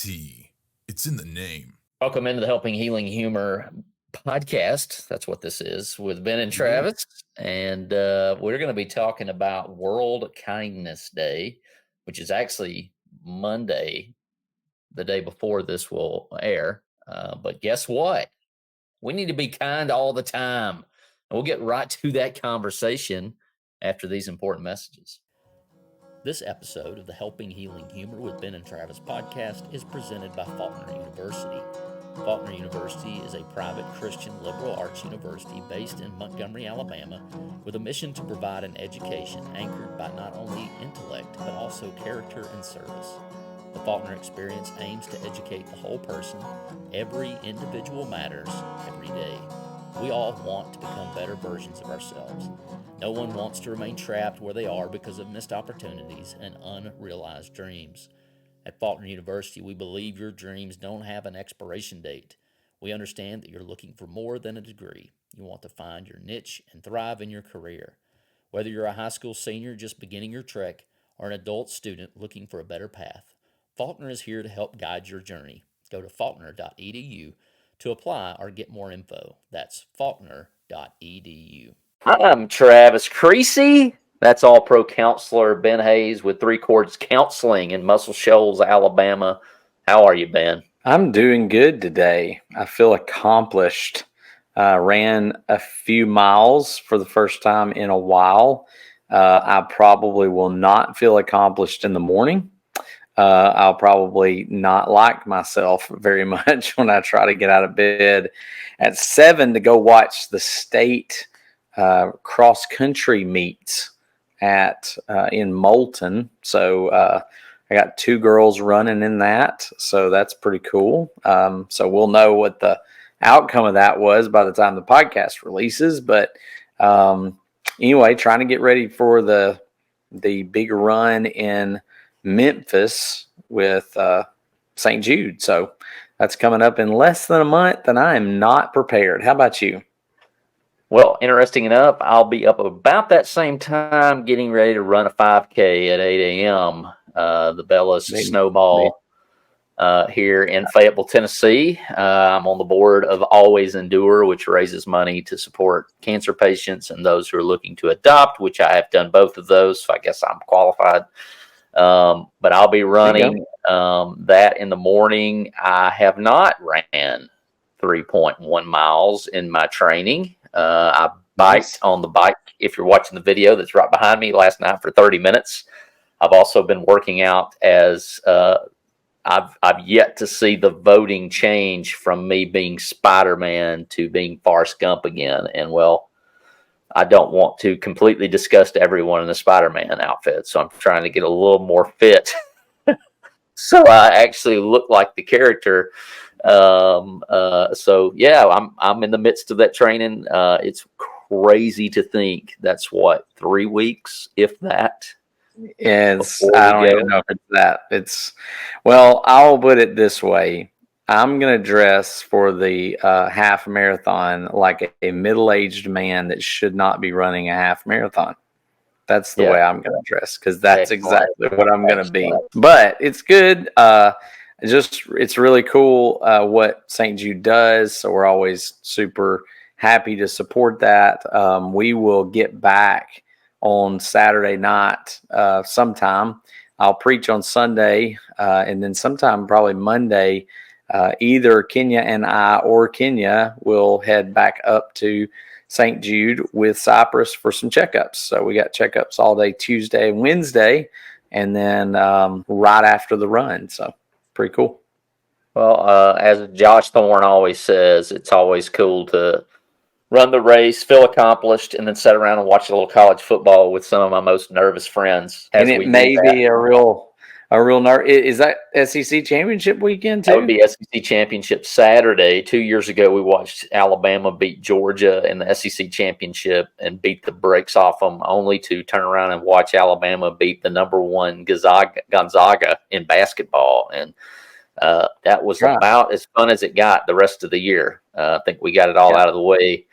T. It's in the name. Welcome into the Helping Healing Humor podcast. That's what this is with Ben and Travis. And we're going to be talking about World Kindness Day, which is actually Monday, the day before this will air. But guess what? We need to be kind all the time. And we'll get right to that conversation after these important messages. This episode of the Helping Healing Humor with Ben and Travis podcast is presented by Faulkner University. Faulkner University is a private Christian liberal arts university based in Montgomery, Alabama, with a mission to provide an education anchored by not only intellect but also character and service. The Faulkner experience aims to educate the whole person. Every individual matters every day. We all want to become better versions of ourselves. No one wants to remain trapped where they are because of missed opportunities and unrealized dreams. At Faulkner University, we believe your dreams don't have an expiration date. We understand that you're looking for more than a degree. You want to find your niche and thrive in your career. Whether you're a high school senior just beginning your trek or an adult student looking for a better path, Faulkner is here to help guide your journey. Go to faulkner.edu to apply or get more info. That's faulkner.edu. I'm Travis Creasy. That's All-Pro counselor Ben Hayes with Three Chords Counseling in Muscle Shoals, Alabama. How are you, Ben? I'm doing good today. I feel accomplished. Ran a few miles for the first time in a while. I probably will not feel accomplished in the morning. I'll probably not like myself very much when I try to get out of bed at 7 to go watch the state cross country meets in Moulton. So I got 2 girls running in that. So that's pretty cool. So we'll know what the outcome of that was by the time the podcast releases. But anyway, trying to get ready for the big run in Memphis with St. Jude. So that's coming up in less than a month, and I am not prepared. How about you? Well, interesting enough, I'll be up about that same time getting ready to run a 5K at 8 a.m. The Bellas Snowball here in Fayetteville, Tennessee. I'm on the board of Always Endure, which raises money to support cancer patients and those who are looking to adopt, which I have done both of those, so I guess I'm qualified. But I'll be running that in the morning. I have not ran 3.1 miles in my training. I biked on the bike. If you're watching the video that's right behind me last night for 30 minutes, I've also been working out as I've yet to see the voting change from me being Spider-Man to being Forrest Gump again. And well, I don't want to completely disgust everyone in the Spider-Man outfit, so I'm trying to get a little more fit. So I actually look like the character. So yeah, I'm in the midst of that training. It's crazy to think that's 3 weeks, if that. Yes, I don't even know if it's that. Well, I'll put it this way. I'm going to dress for the half marathon like a middle-aged man that should not be running a half marathon. That's the way I'm going to dress, because that's exactly what I'm going to be. But it's good. It's really cool what St. Jude does. So we're always super happy to support that. We will get back on Saturday night sometime. I'll preach on Sunday, and then sometime probably Monday, either Kenya and I or Kenya will head back up to St. Jude with Cypress for some checkups. So we got checkups all day Tuesday and Wednesday, and then right after the run. So pretty cool. Well, as Josh Thorne always says, it's always cool to run the race, feel accomplished, and then sit around and watch a little college football with some of my most nervous friends. And it may be a real nerve. Is that SEC championship weekend too? That would be SEC championship Saturday. 2 years ago, we watched Alabama beat Georgia in the SEC championship and beat the brakes off them, only to turn around and watch Alabama beat the number 1 Gonzaga in basketball. And that was about as fun as it got the rest of the year. I think we got it all out of the way.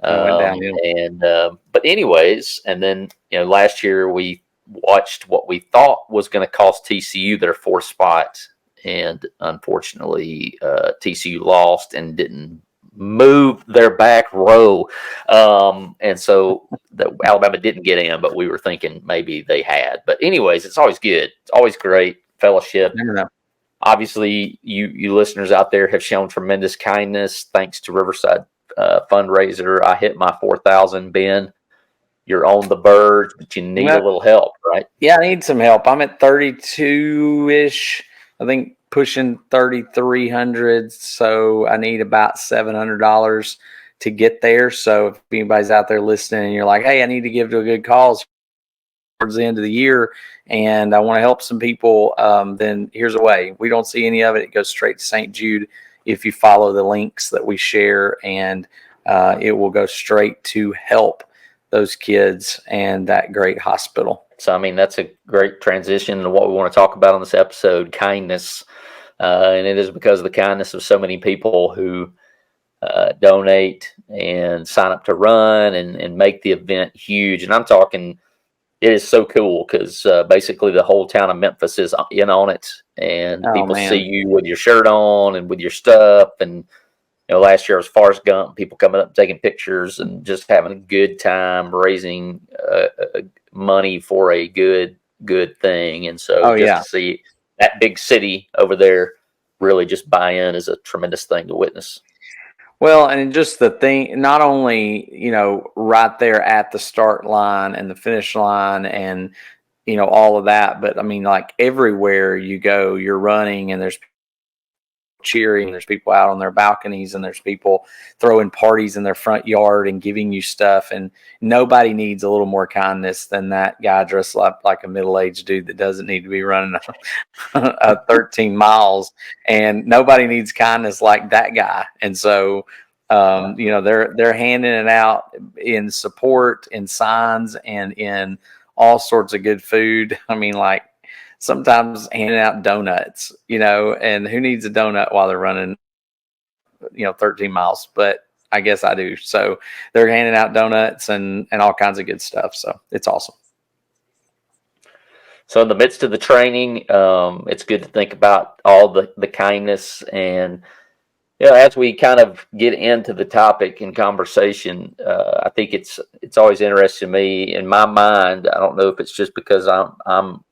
But anyways, and then last year we watched what we thought was going to cost TCU their 4th spot and unfortunately, TCU lost and didn't move their back row, and so Alabama didn't get in. But we were thinking maybe they had. But anyways, it's always good. It's always great fellowship. Never know. Obviously, you listeners out there have shown tremendous kindness. Thanks to Riverside fundraiser, I hit my 4,000. Ben, you're on the verge, but you need a little help, right? Yeah, I need some help. I'm at 32-ish. I think pushing 3,300. So I need about $700 to get there. So if anybody's out there listening and you're like, hey, I need to give to a good cause towards the end of the year and I want to help some people, then here's a way. We don't see any of it. It goes straight to St. Jude if you follow the links that we share, and it will go straight to help those kids and that great hospital. So, I mean, that's a great transition to what we want to talk about on this episode, kindness. And it is because of the kindness of so many people who donate and sign up to run and make the event huge. And I'm talking, it is so cool because basically the whole town of Memphis is in on it. And people see you with your shirt on and with your stuff. And last year was Forrest Gump, people coming up, taking pictures and just having a good time raising money for a good thing. And so to see that big city over there really just buy in is a tremendous thing to witness. Well, and just the thing, not only, right there at the start line and the finish line and, all of that, but I mean, like everywhere you go, you're running and there's cheering, there's people out on their balconies and there's people throwing parties in their front yard and giving you stuff, and nobody needs a little more kindness than that guy dressed up like a middle-aged dude that doesn't need to be running 13 miles, and nobody needs kindness like that guy. And so they're handing it out in support, in signs, and in all sorts of good food. I mean, like sometimes handing out donuts, and who needs a donut while they're running, 13 miles, but I guess I do. So they're handing out donuts and all kinds of good stuff. So it's awesome. So in the midst of the training, it's good to think about all the kindness. And, as we kind of get into the topic and conversation, I think it's always interesting to me in my mind. I don't know if it's just because I'm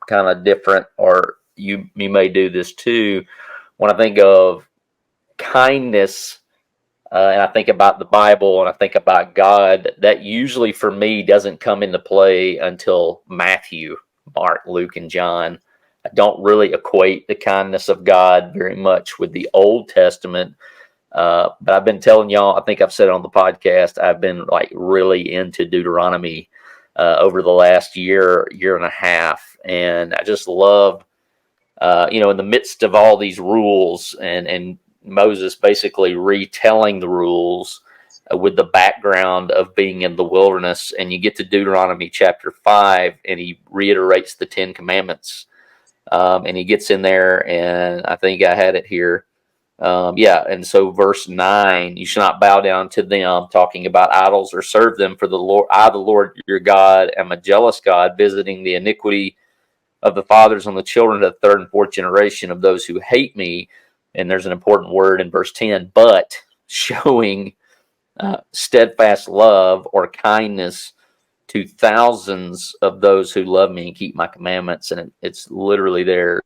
kind of different, or you may do this too. When I think of kindness, and I think about the Bible and I think about God, that usually for me doesn't come into play until Matthew, Mark, Luke, and John. I don't really equate the kindness of God very much with the Old Testament. But I've been telling y'all, I think I've said it on the podcast, I've been like really into Deuteronomy over the last year and a half. And I just love, in the midst of all these rules and Moses basically retelling the rules with the background of being in the wilderness. And you get to Deuteronomy chapter 5 and he reiterates the 10 Commandments. And he gets in there, and I think I had it here. And so verse 9, you shall not bow down to them, talking about idols, or serve them, for the Lord your God, am a jealous God, visiting the iniquity of the fathers on the children of the third and fourth generation of those who hate me. And there's an important word in verse 10, but showing steadfast love or kindness to thousands of those who love me and keep my commandments. And it's literally their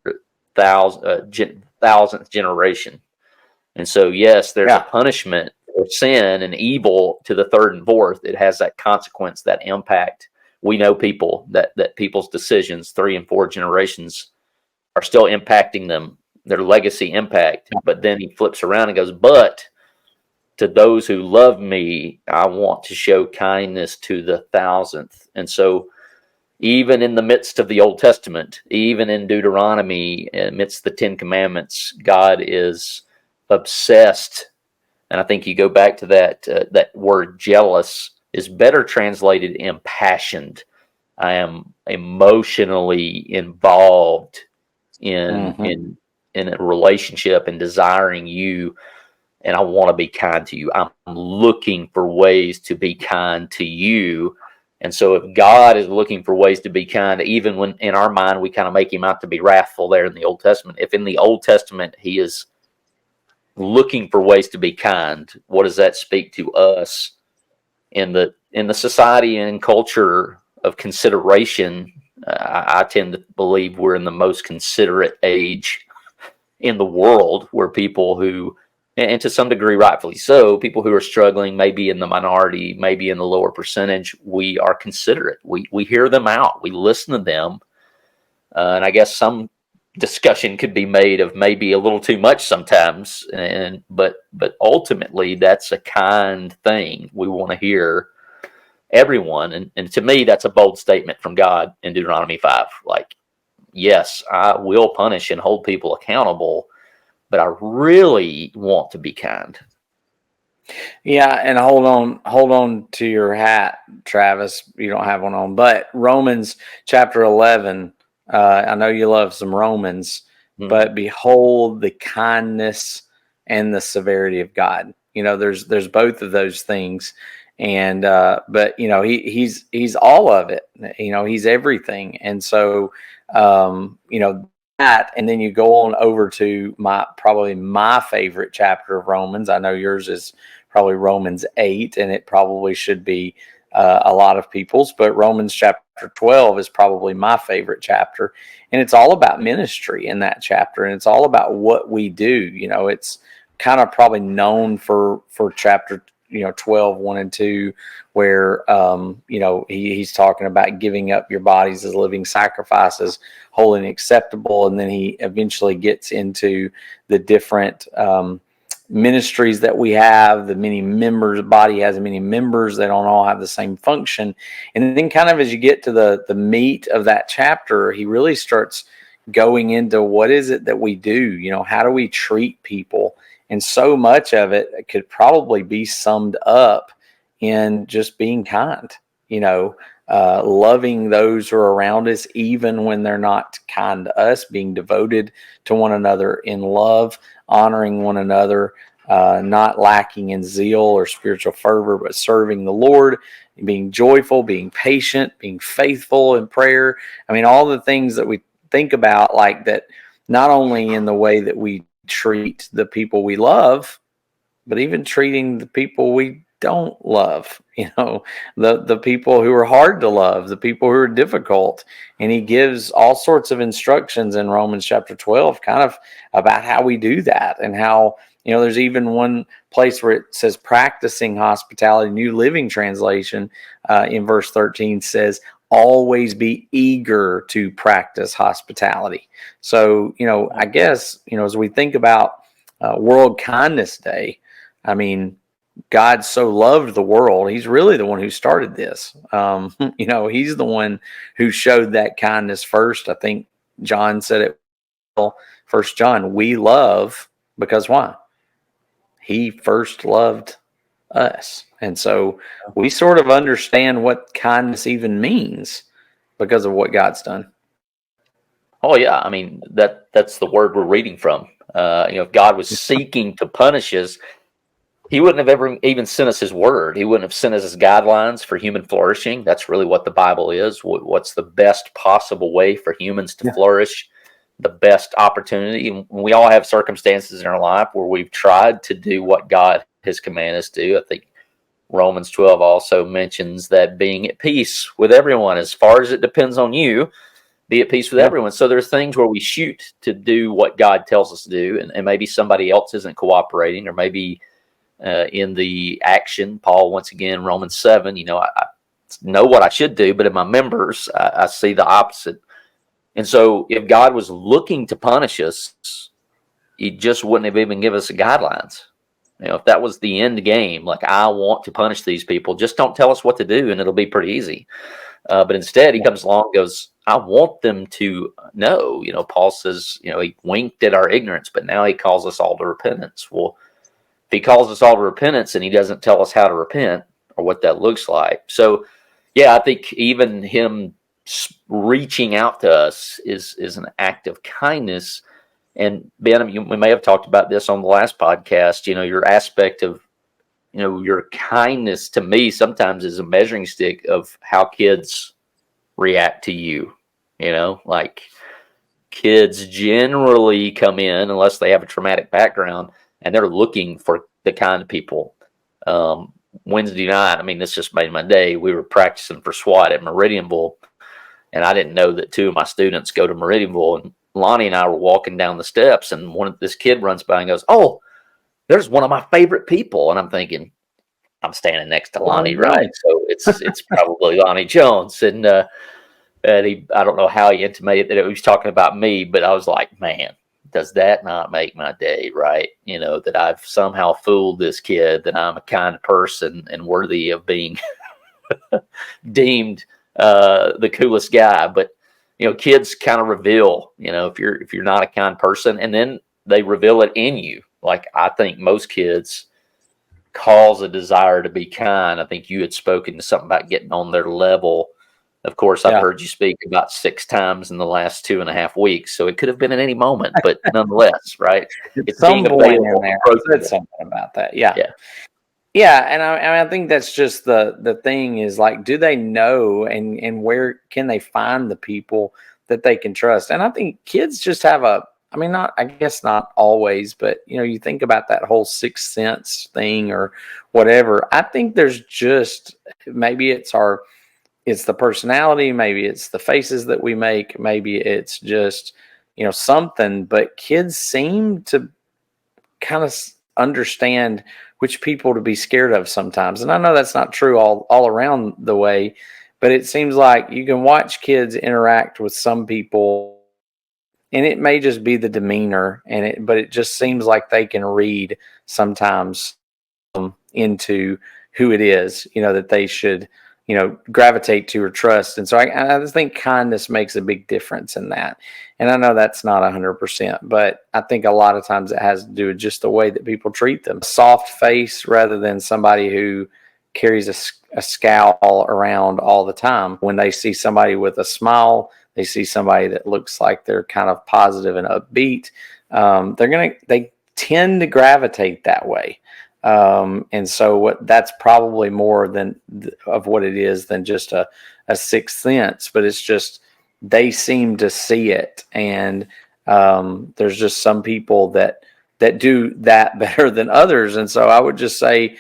thousandth generation. And so, yes, there's a punishment for sin and evil to the third and fourth. It has that consequence, that impact. We know people that people's decisions, 3 and 4 generations, are still impacting them, their legacy impact. But then he flips around and goes, but to those who love me, I want to show kindness to the thousandth. And so even in the midst of the Old Testament, even in Deuteronomy, amidst the 10 Commandments, God is obsessed. And I think you go back to that word jealous is better translated impassioned. I am emotionally involved in a relationship and desiring you. And I want to be kind to you. I'm looking for ways to be kind to you. And so if God is looking for ways to be kind, even when in our mind we kind of make him out to be wrathful there in the Old Testament, if in the Old Testament he is looking for ways to be kind, what does that speak to us in the society and culture of consideration? I tend to believe we're in the most considerate age in the world, where people who, and to some degree rightfully so, people who are struggling, maybe in the minority, maybe in the lower percentage, we are considerate. We hear them out. We listen to them. And I guess some discussion could be made of maybe a little too much sometimes. But ultimately, that's a kind thing. We want to hear everyone. And to me, that's a bold statement from God in Deuteronomy 5. Like, yes, I will punish and hold people accountable, but I really want to be kind. Yeah, and hold on to your hat, Travis. You don't have one on, but Romans chapter 11. I know you love some Romans, but behold the kindness and the severity of God. There's both of those things, and but he's all of it. He's everything, and so that, and then you go on over to probably my favorite chapter of Romans. I know yours is probably Romans 8, and it probably should be a lot of people's, but Romans chapter 12 is probably my favorite chapter, and it's all about ministry in that chapter, and it's all about what we do. It's kind of probably known for chapter 12, 1 and 2, where he's talking about giving up your bodies as living sacrifices, holy and acceptable, and then he eventually gets into the different ministries that we have, the many members. The body has many members. They don't all have the same function. And then kind of as you get to the meat of that chapter, he really starts going into what is it that we do? How do we treat people? And so much of it could probably be summed up in just being kind, loving those who are around us, even when they're not kind to us, being devoted to one another in love, honoring one another, not lacking in zeal or spiritual fervor, but serving the Lord, being joyful, being patient, being faithful in prayer. I mean, all the things that we think about like that, not only in the way that we treat the people we love, but even treating the people we don't love, the people who are hard to love, the people who are difficult. And he gives all sorts of instructions in Romans chapter 12 kind of about how we do that, and how, there's even one place where it says practicing hospitality. New Living Translation in verse 13 says, always be eager to practice hospitality. So, I guess, as we think about World Kindness Day, I mean, God so loved the world. He's really the one who started this. He's the one who showed that kindness first. I think John said it well, 1 John, we love because why? He first loved us. And so we sort of understand what kindness even means because of what God's done. Oh yeah, I mean that's the word we're reading from. If God was seeking to punish us, he wouldn't have ever even sent us his word. He wouldn't have sent us his guidelines for human flourishing. That's really what the Bible is. What's the best possible way for humans to flourish, the best opportunity. And we all have circumstances in our life where we've tried to do what God has commanded us to do. I think Romans 12 also mentions that being at peace with everyone, as far as it depends on you, be at peace with everyone. So there's things where we shoot to do what God tells us to do, and maybe somebody else isn't cooperating, or maybe in the action, Paul, once again, Romans 7, I know what I should do, but in my members, I see the opposite. And so if God was looking to punish us, he just wouldn't have even given us the guidelines. If that was the end game, like, I want to punish these people, just don't tell us what to do and it'll be pretty easy. But instead he comes along and goes, I want them to know. Paul says, he winked at our ignorance, but now he calls us all to repentance. Well, if he calls us all to repentance and he doesn't tell us how to repent or what that looks like. So, yeah, I think even him reaching out to us is an act of kindness. And Ben, we may have talked about this on the last podcast, your aspect of, your kindness to me sometimes is a measuring stick of how kids react to you. Like kids generally come in, unless they have a traumatic background, and they're looking for the kind of people. Wednesday night, this just made my day. We were practicing for SWAT at Meridianville, and I didn't know that two of my students go to Meridianville. And Lonnie and I were walking down the steps, and this kid runs by and goes, "Oh, there's one of my favorite people." And I'm thinking, I'm standing next to Lonnie, right? So it's probably Lonnie Jones. And I don't know how he intimated that he was talking about me, but I was like, man, does that not make my day, right? That I've somehow fooled this kid, that I'm a kind person and worthy of being deemed the coolest guy. But kids kind of reveal, if you're not a kind person, and then they reveal it in you. Like, I think most kids cause a desire to be kind. I think you had spoken to something about getting on their level. Of course, I've heard you speak about 6 times in the last 2.5 weeks, so it could have been at any moment, but nonetheless, right? It's being available. I said something about that. Yeah. And I think that's just the thing is, like, do they know and where can they find the people that they can trust? And I think kids just have I guess not always, but you think about that whole sixth sense thing or whatever. I think there's just, maybe it's the personality, maybe it's the faces that we make, maybe it's just, something, but kids seem to kind of understand which people to be scared of sometimes. And I know that's not true all around the way, but it seems like you can watch kids interact with some people, and it may just be the demeanor but it just seems like they can read sometimes into who it is, that they should, gravitate to or trust. And so I just think kindness makes a big difference in that. And I know that's not 100%, but I think a lot of times it has to do with just the way that people treat them. Soft face rather than somebody who carries a scowl around all the time. When they see somebody with a smile, they see somebody that looks like they're kind of positive and upbeat. They tend to gravitate that way. And so that's probably more of what it is than just a sixth sense, but it's just, they seem to see it. And, there's just some people that do that better than others. And so I would just say,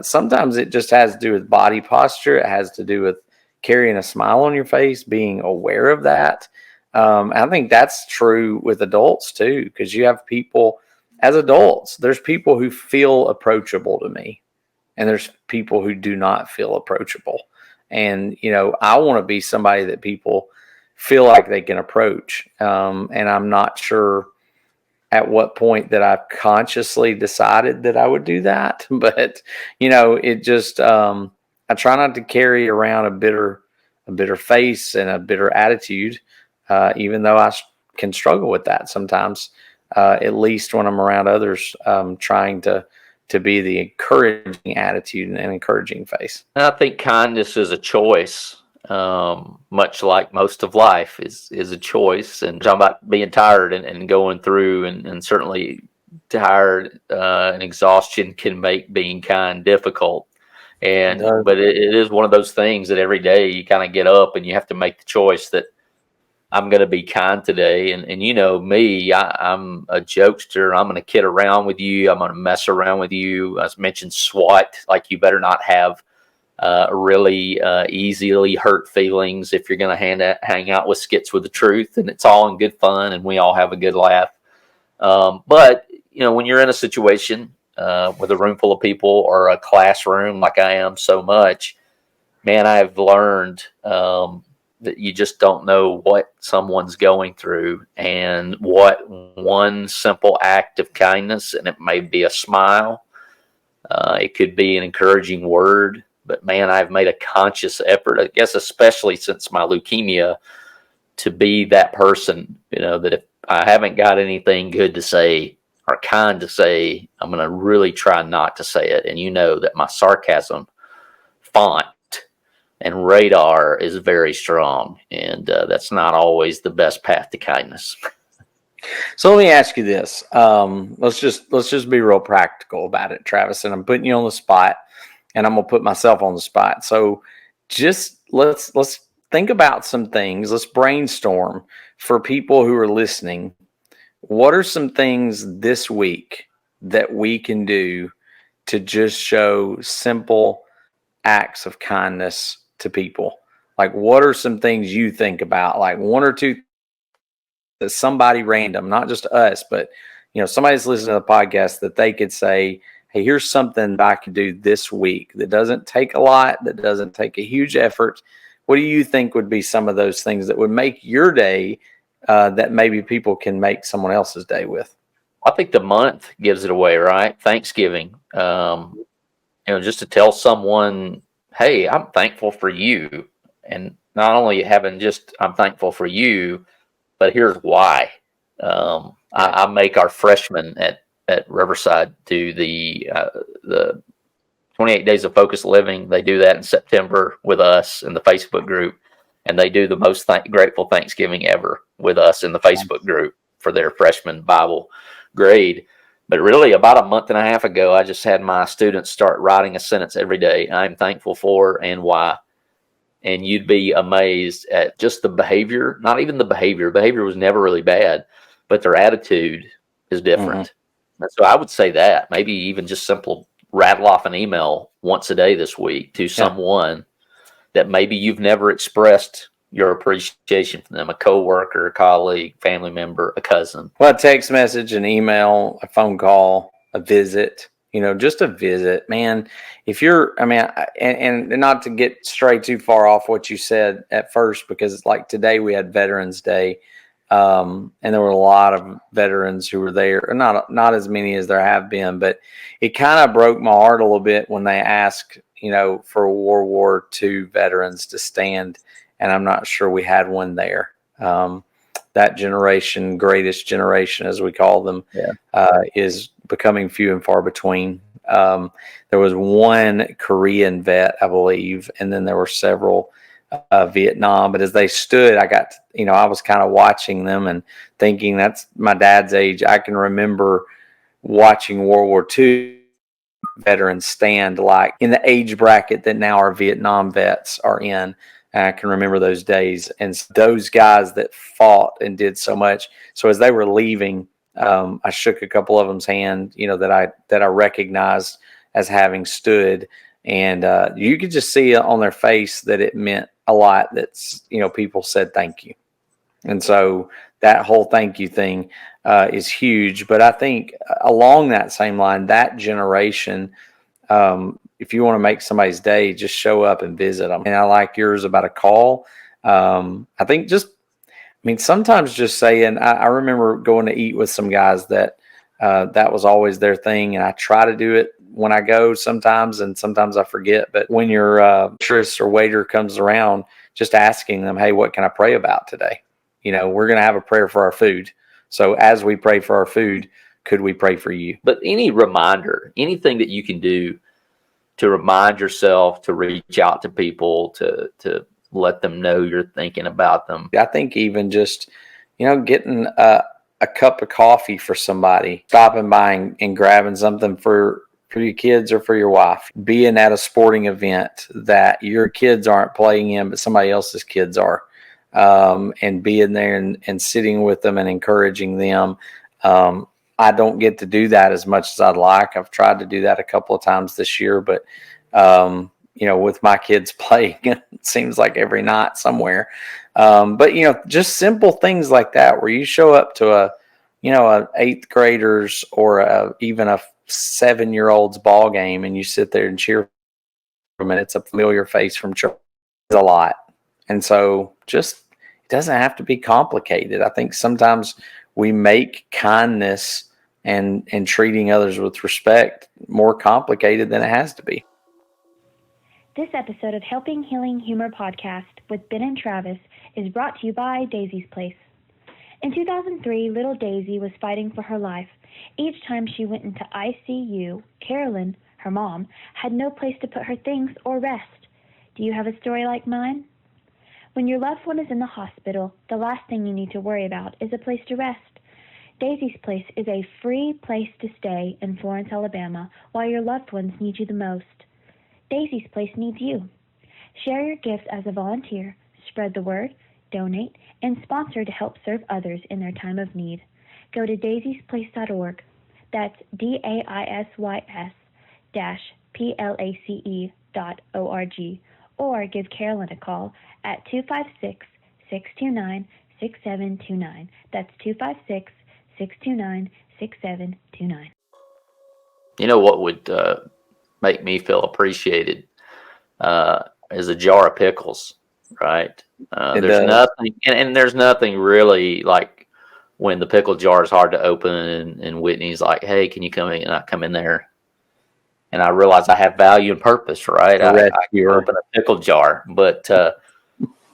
sometimes it just has to do with body posture. It has to do with carrying a smile on your face, being aware of that. I think that's true with adults too, because you have people. As adults, there's people who feel approachable to me, and there's people who do not feel approachable. And, I want to be somebody that people feel like they can approach. And I'm not sure at what point that I've consciously decided that I would do that. But, it just, I try not to carry around a bitter face and a bitter attitude, even though I can struggle with that sometimes. At least when I'm around others, trying to be the encouraging attitude and encouraging face. I think kindness is a choice, much like most of life is a choice. And talking about being tired and going through, and certainly tired and exhaustion can make being kind difficult. But it is one of those things that every day you kind of get up and you have to make the choice that I'm going to be kind today. And me, I'm a jokester. I'm going to kid around with you. I'm going to mess around with you. I mentioned SWAT, like you better not have really easily hurt feelings if you're going to hang out with Skits with the Truth. And it's all in good fun and we all have a good laugh. But, when you're in a situation with a room full of people or a classroom like I am so much, man, I've learned that you just don't know what someone's going through, and what one simple act of kindness, and it may be a smile, it could be an encouraging word, but man, I've made a conscious effort, I guess, especially since my leukemia, to be that person, that if I haven't got anything good to say or kind to say, I'm going to really try not to say it. And that my sarcasm font and radar is very strong, and that's not always the best path to kindness. So let me ask you this. Let's just be real practical about it, Travis. And I'm putting you on the spot, and I'm gonna put myself on the spot. So just let's think about some things. Let's brainstorm for people who are listening. What are some things this week that we can do to just show simple acts of kindness to people? Like, what are some things you think about? Like one or two that somebody random, not just us, but somebody's listening to the podcast that they could say, hey, here's something that I could do this week that doesn't take a lot, that doesn't take a huge effort. What do you think would be some of those things that would make your day that maybe people can make someone else's day with? I think the month gives it away, right? Thanksgiving. Just to tell someone, hey, I'm thankful for you. And not only having just, I'm thankful for you, but here's why. I make our freshmen at Riverside do the 28 Days of Focused Living. They do that in September with us in the Facebook group, and they do the most grateful Thanksgiving ever with us in the Facebook group for their freshman Bible grade. But really, about a month and a half ago, I just had my students start writing a sentence every day I'm thankful for and why. And you'd be amazed at just the behavior, not even the behavior. Behavior was never really bad, but their attitude is different. And so I would say that maybe even just simple rattle off an email once a day this week to someone that maybe you've never expressed your appreciation for them, a coworker, a colleague, family member, a cousin. Well, a text message, an email, a phone call, a visit, just a visit, man. If you're, and not to get straight too far off what you said at first, because like today we had Veterans Day, and there were a lot of veterans who were there, not as many as there have been, but it kind of broke my heart a little bit when they asked, for World War II veterans to stand, and I'm not sure we had one there. That generation, greatest generation, as we call them, is becoming few and far between. There was one Korean vet, I believe, and then there were several Vietnam. But as they stood, I was kind of watching them and thinking, that's my dad's age. I can remember watching World War II veterans stand like in the age bracket that now our Vietnam vets are in. And I can remember those days and those guys that fought and did so much. So as they were leaving, I shook a couple of them's hand, that I recognized as having stood, and you could just see on their face that it meant a lot. That's people said thank you, and so that whole thank you thing is huge. But I think along that same line, that generation. If you want to make somebody's day, just show up and visit them. And I like yours about a call. I think sometimes just saying, I remember going to eat with some guys that was always their thing. And I try to do it when I go sometimes, and sometimes I forget. But when your waitress or waiter comes around, just asking them, hey, what can I pray about today? We're going to have a prayer for our food. So as we pray for our food, could we pray for you? But any reminder, anything that you can do to remind yourself to reach out to people, to let them know you're thinking about them. I think even just, getting a cup of coffee for somebody, stopping by and grabbing something for your kids or for your wife, being at a sporting event that your kids aren't playing in, but somebody else's kids are, and being there and sitting with them and encouraging them. I don't get to do that as much as I'd like. I've tried to do that a couple of times this year, but with my kids playing, it seems like every night somewhere. But just simple things like that, where you show up to a 8th graders or even a 7-year-old's ball game, and you sit there and cheer for them, and it's a familiar face from church. It's a lot, and so it doesn't have to be complicated. I think sometimes we make kindness and treating others with respect more complicated than it has to be. This episode of Helping Healing Humor podcast with Ben and Travis is brought to you by Daisy's Place. In 2003, little Daisy was fighting for her life. Each time she went into ICU, Carolyn, her mom, had no place to put her things or rest. Do you have a story like mine? When your loved one is in the hospital, the last thing you need to worry about is a place to rest. Daisy's Place is a free place to stay in Florence, Alabama, while your loved ones need you the most. Daisy's Place needs you. Share your gifts as a volunteer, spread the word, donate, and sponsor to help serve others in their time of need. Go to daisysplace.org. That's DAISYS-PLACE.org. Or give Carolyn a call at 256-629-6729. That's 256-629-6729. You know what would make me feel appreciated is a jar of pickles, right? There's nothing, and there's nothing really like when the pickle jar is hard to open, and Whitney's like, "Hey, can you come in?" And I come in there, and I realize I have value and purpose, right? I can open a pickle jar, but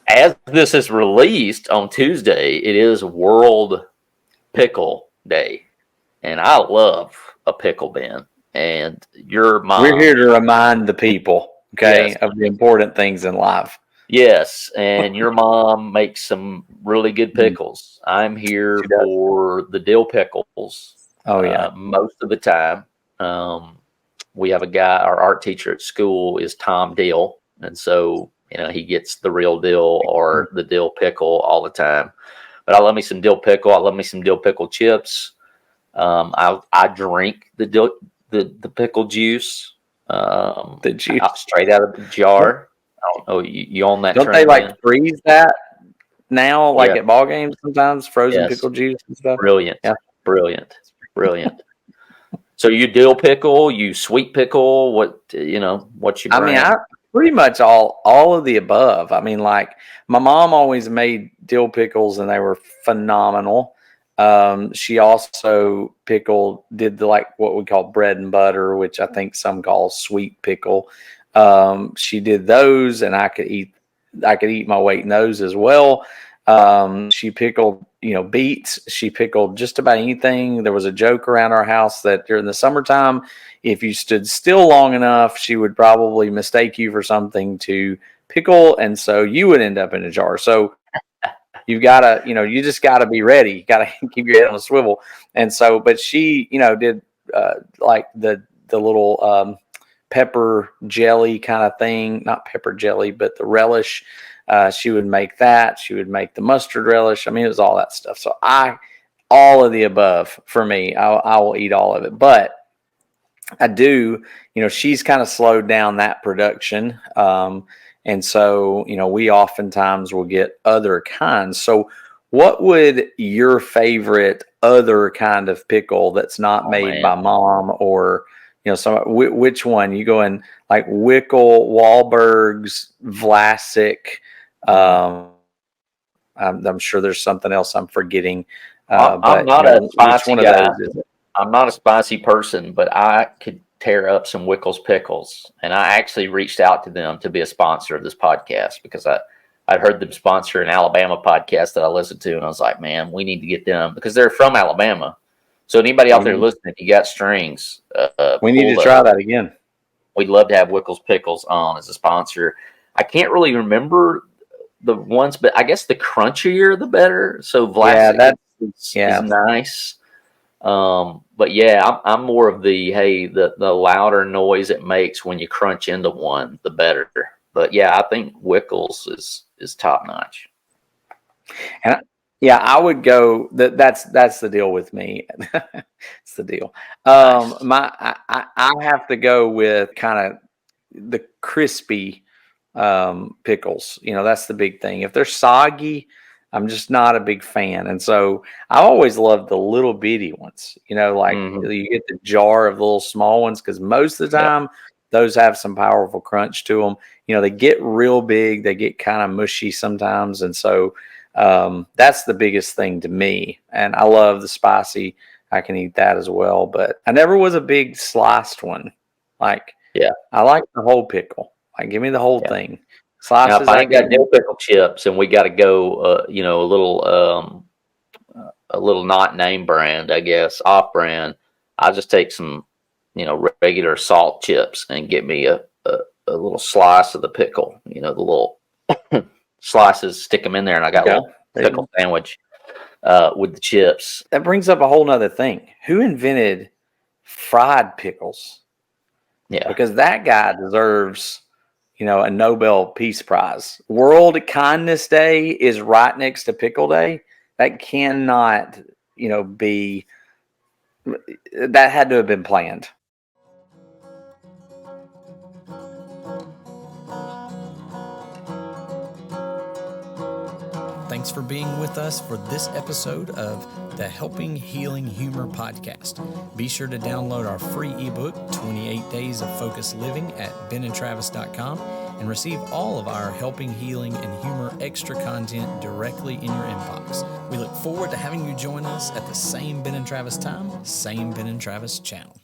as this is released on Tuesday, it is World Pickle Day, and I love a pickle, Ben. And your mom. We're here to remind the people, okay, of the important things in life. Yes, and your mom makes some really good pickles. I'm here for the dill pickles. Oh, yeah. Most of the time. We have a guy, our art teacher at school is Tom Dill. And so, he gets the real dill or the dill pickle all the time. But I love me some dill pickle. I love me some dill pickle chips. I drink the pickle juice. The juice. Straight out of the jar. I don't know. You own that? Don't they freeze that now, at ball games sometimes? Frozen pickle juice and stuff. Brilliant. Yeah. Brilliant. So you dill pickle, you sweet pickle. What's your brand? I pretty much all of the above. My mom always made dill pickles, and they were phenomenal. She also did what we call bread and butter, which I think some call sweet pickle. She did those, and I could eat my weight in those as well. She pickled, beets. She pickled just about anything. There was a joke around our house that during the summertime, if you stood still long enough, she would probably mistake you for something to pickle, and so you would end up in a jar. So you've got to, you just got to be ready. You got to keep your head on a swivel. And so, but she, did the little pepper jelly kind of thing, not pepper jelly, but the relish. She would make that. She would make the mustard relish. It was all that stuff. So all of the above for me. I will eat all of it. But I do, she's kind of slowed down that production. And so, we oftentimes will get other kinds. So what would your favorite other kind of pickle that's not made by mom or, which one? You go in like Wickle, Wahlberg's, Vlasic. I'm sure there's something else I'm forgetting. I'm not a spicy guy. I'm not a spicy person, but I could tear up some Wickle's pickles. And I actually reached out to them to be a sponsor of this podcast because I'd heard them sponsor an Alabama podcast that I listened to. And I was like, man, we need to get them because they're from Alabama. So anybody out there listening, if you got strings, we need to try that again. We'd love to have Wickle's Pickles on as a sponsor. I can't really remember the ones, but I guess the crunchier, the better. So Vlasic is nice. But yeah, I'm more of the louder noise it makes when you crunch into one, the better. But yeah, I think Wickle's is top notch. And I would go. That's the deal with me. It's the deal. I have to go with kind of the crispy pickles. That's the big thing. If they're soggy, I'm just not a big fan. And so I always loved the little bitty ones, you get the jar of the little small ones because most of the time those have some powerful crunch to them. They get real big. They get kind of mushy sometimes. And so that's the biggest thing to me. And I love the spicy. I can eat that as well. But I never was a big sliced one. I like the whole pickle. Give me the whole thing. Slices. Now, if I ain't got dill pickle chips and we got to go, a little not name brand, I guess, off brand, I'll just take some, regular salt chips and get me a little slice of the pickle, the little slices, stick them in there, and I got a little pickle sandwich. with the chips. That brings up a whole nother thing. Who invented fried pickles? Yeah. Because that guy deserves, a Nobel Peace Prize. World Kindness Day is right next to Pickle Day. That cannot, be, that had to have been planned. Thanks for being with us for this episode of the Helping Healing Humor podcast. Be sure to download our free ebook, 28 Days of Focused Living, at benandtravis.com and receive all of our Helping Healing and Humor extra content directly in your inbox. We look forward to having you join us at the same Ben and Travis time, same Ben and Travis channel.